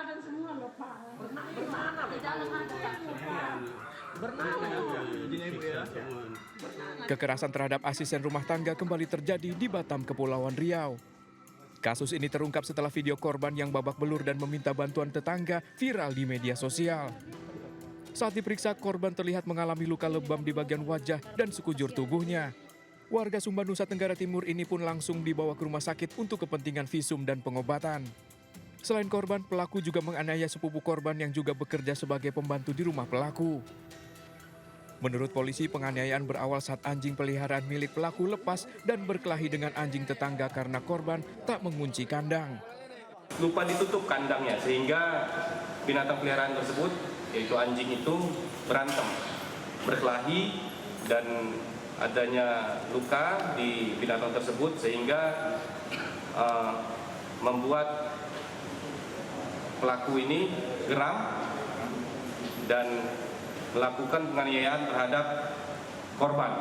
badan semua loh Pak. Bernana di dalam ada Pak. Kekerasan terhadap asisten rumah tangga kembali terjadi di Batam, Kepulauan Riau. Kasus ini terungkap setelah video korban yang babak belur dan meminta bantuan tetangga viral di media sosial. Saat diperiksa, korban terlihat mengalami luka lebam di bagian wajah dan sekujur tubuhnya. Warga Sumba, Nusa Tenggara Timur ini pun langsung dibawa ke rumah sakit untuk kepentingan visum dan pengobatan. Selain korban, pelaku juga menganiaya sepupu korban yang juga bekerja sebagai pembantu di rumah pelaku. Menurut polisi, penganiayaan berawal saat anjing peliharaan milik pelaku lepas dan berkelahi dengan anjing tetangga karena korban tak mengunci kandang. Lupa ditutup kandangnya sehingga binatang peliharaan tersebut, yaitu anjing itu berantem, berkelahi dan adanya luka di binatang tersebut sehingga membuat pelaku ini geram dan melakukan penganiayaan terhadap korban.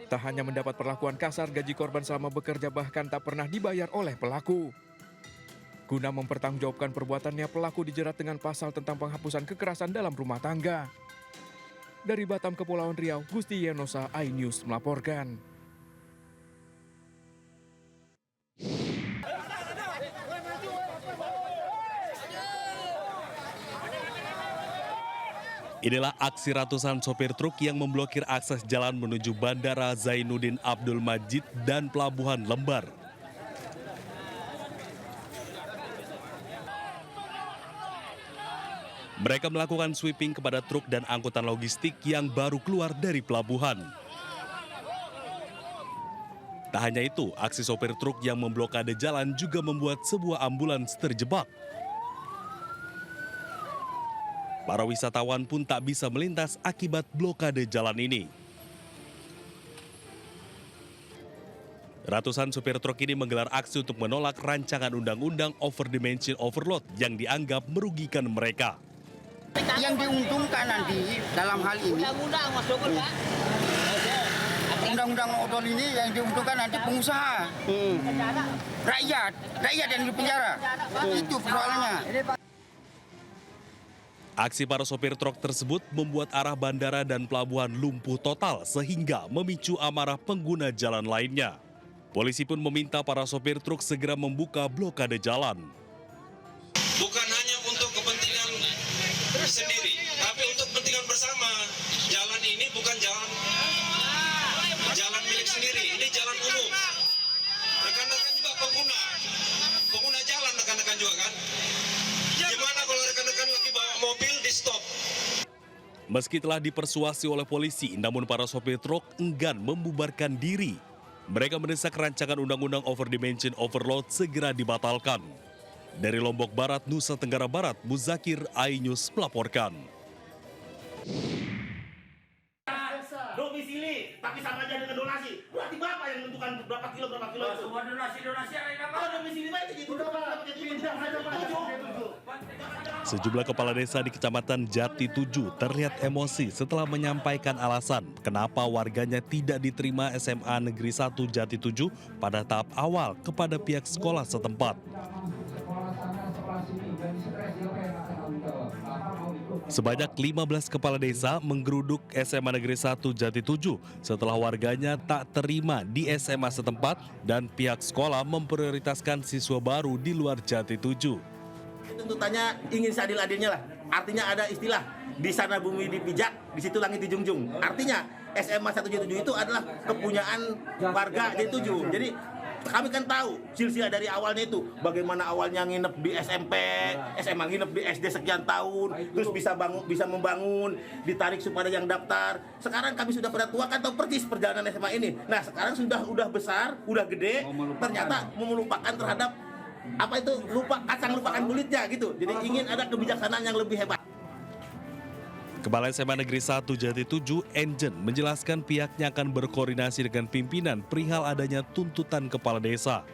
Tak hanya mendapat perlakuan kasar, gaji korban selama bekerja bahkan tak pernah dibayar oleh pelaku. Guna mempertanggungjawabkan perbuatannya, pelaku dijerat dengan pasal tentang penghapusan kekerasan dalam rumah tangga. Dari Batam, Kepulauan Riau, Gusti Yenosa, iNews melaporkan. Inilah aksi ratusan sopir truk yang memblokir akses jalan menuju Bandara Zainuddin Abdul Majid dan Pelabuhan Lembar. Mereka melakukan sweeping kepada truk dan angkutan logistik yang baru keluar dari pelabuhan. Tak hanya itu, aksi sopir truk yang memblokade jalan juga membuat sebuah ambulans terjebak. Para wisatawan pun tak bisa melintas akibat blokade jalan ini. Ratusan supir truk ini menggelar aksi untuk menolak rancangan undang-undang overdimension overload yang dianggap merugikan mereka. Yang diuntungkan nanti dalam hal ini, undang-undang odol ini yang diuntungkan nanti pengusaha, rakyat yang di penjara. Itu persoalannya. Aksi para sopir truk tersebut membuat arah bandara dan pelabuhan lumpuh total sehingga memicu amarah pengguna jalan lainnya. Polisi pun meminta para sopir truk segera membuka blokade jalan. Bukan hanya untuk kepentingan sendiri, tapi untuk kepentingan bersama. Jalan ini bukan jalan milik sendiri, ini jalan umum. Rekan-rekan juga pengguna jalan rekan-rekan juga kan. Gimana kalau rekan-rekan lagi bawa mobil di stop? Meski telah dipersuasi oleh polisi, namun para sopir truk enggan membubarkan diri. Mereka mendesak rancangan undang-undang overdimension overload segera dibatalkan. Dari Lombok Barat, Nusa Tenggara Barat, Muzakir, iNews melaporkan. Domisili, tapi sama aja dengan donasi. Berarti Bapak yang menentukan berapa kilo itu. Semua donasi ada yang apa? Domisili itu gitu. Sejumlah kepala desa di Kecamatan Jati 7 terlihat emosi setelah menyampaikan alasan kenapa warganya tidak diterima SMA Negeri 1 Jati 7 pada tahap awal kepada pihak sekolah setempat. Sebanyak 15 kepala desa menggeruduk SMA Negeri 1 Jati 7 setelah warganya tak terima di SMA setempat dan pihak sekolah memprioritaskan siswa baru di luar Jati 7. Tuntutannya ingin seadil-adilnya lah. Artinya ada istilah, di sana bumi dipijak, di situ langit dijunjung. Artinya SMA 177 itu adalah kepunyaan warga Jati 7. Jadi kami kan tahu silsilah dari awalnya itu bagaimana awalnya nginep di SMP, SMA nginep di SD sekian tahun, terus bisa membangun, ditarik supaya yang daftar. Sekarang kami sudah pada tua kan tahu persis perjalanan SMA ini. Nah sekarang udah besar, udah gede, ternyata melupakan terhadap kacang lupakan kulitnya gitu. Jadi ingin ada kebijaksanaan yang lebih hebat. Kepala SMA Negeri 1 Jati 7, Enjen, menjelaskan pihaknya akan berkoordinasi dengan pimpinan perihal adanya tuntutan kepala desa.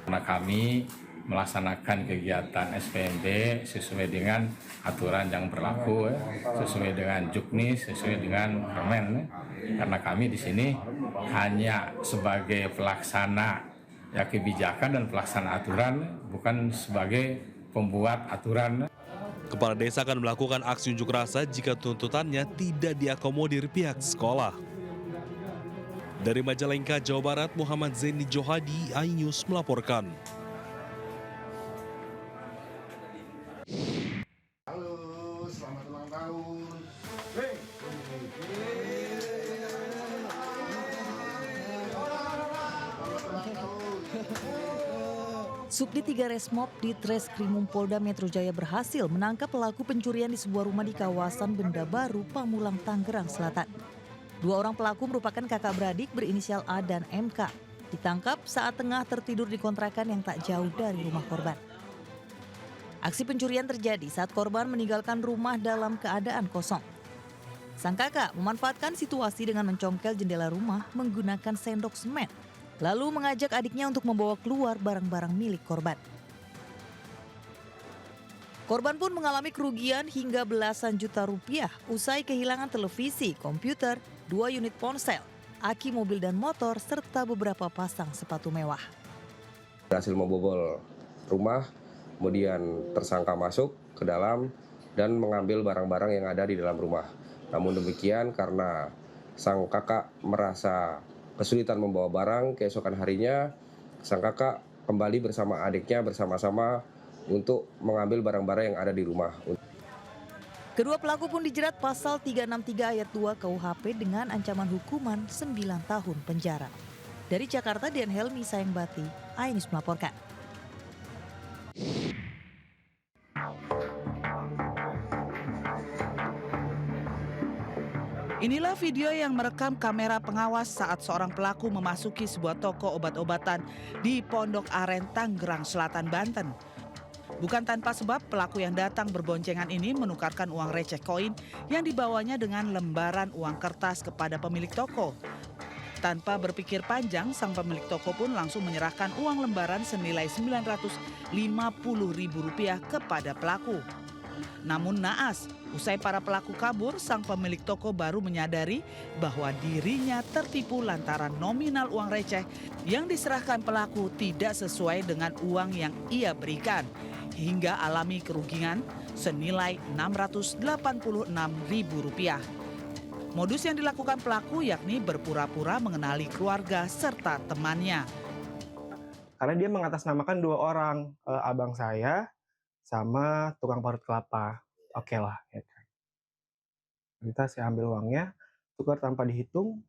Karena kami melaksanakan kegiatan SPMB sesuai dengan aturan yang berlaku, sesuai dengan Juknis, sesuai dengan Permen. Karena kami di sini hanya sebagai pelaksana ya kebijakan dan pelaksana aturan, bukan sebagai pembuat aturan. Kepala desa akan melakukan aksi unjuk rasa jika tuntutannya tidak diakomodir pihak sekolah. Dari Majalengka, Jawa Barat, Muhammad Zaini Johadi, iNews melaporkan. Halo, selamat ulang tahun. Subdit 3 Resmob di Treskrimum Polda Metro Jaya berhasil menangkap pelaku pencurian di sebuah rumah di kawasan Benda Baru, Pamulang, Tangerang Selatan. 2 orang pelaku merupakan kakak beradik berinisial A dan MK. Ditangkap saat tengah tertidur di kontrakan yang tak jauh dari rumah korban. Aksi pencurian terjadi saat korban meninggalkan rumah dalam keadaan kosong. Sang kakak memanfaatkan situasi dengan mencongkel jendela rumah menggunakan sendok semen, lalu mengajak adiknya untuk membawa keluar barang-barang milik korban. Korban pun mengalami kerugian hingga belasan juta rupiah usai kehilangan televisi, komputer, 2 unit ponsel, aki mobil dan motor, serta beberapa pasang sepatu mewah. Berhasil membobol rumah, kemudian tersangka masuk ke dalam dan mengambil barang-barang yang ada di dalam rumah. Namun demikian, karena sang kakak merasa kesulitan membawa barang, keesokan harinya sang kakak kembali bersama adiknya bersama-sama untuk mengambil barang-barang yang ada di rumah. Kedua pelaku pun dijerat pasal 363 ayat 2 KUHP dengan ancaman hukuman 9 tahun penjara. Dari Jakarta, Dian Helmi Sayengbati, iNews melaporkan. Inilah video yang merekam kamera pengawas saat seorang pelaku memasuki sebuah toko obat-obatan di Pondok Aren, Tangerang Selatan, Banten. Bukan tanpa sebab pelaku yang datang berboncengan ini menukarkan uang receh koin yang dibawanya dengan lembaran uang kertas kepada pemilik toko. Tanpa berpikir panjang, sang pemilik toko pun langsung menyerahkan uang lembaran senilai Rp950.000 kepada pelaku. Namun naas, usai para pelaku kabur, sang pemilik toko baru menyadari bahwa dirinya tertipu lantaran nominal uang receh yang diserahkan pelaku tidak sesuai dengan uang yang ia berikan, hingga alami kerugian senilai Rp686.000. Modus yang dilakukan pelaku yakni berpura-pura mengenali keluarga serta temannya. Karena dia mengatasnamakan 2 orang, abang saya sama tukang parut kelapa. Oke lah. Ya. Saya ambil uangnya, tukar tanpa dihitung.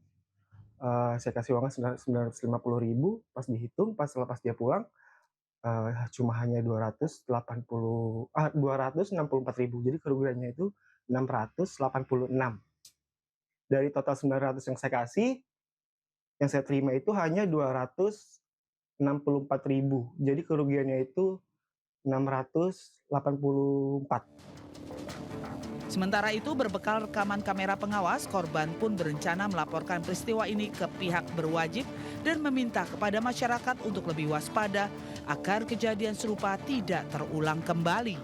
Saya kasih uangnya Rp950.000, pas dihitung, lepas dia pulang, cuma hanya Rp264.000. Jadi kerugiannya itu Rp686. Dari total Rp900 yang saya kasih, yang saya terima itu hanya Rp264.000. Jadi kerugiannya itu Rp684. Sementara itu, berbekal rekaman kamera pengawas, korban pun berencana melaporkan peristiwa ini ke pihak berwajib dan meminta kepada masyarakat untuk lebih waspada agar kejadian serupa tidak terulang kembali.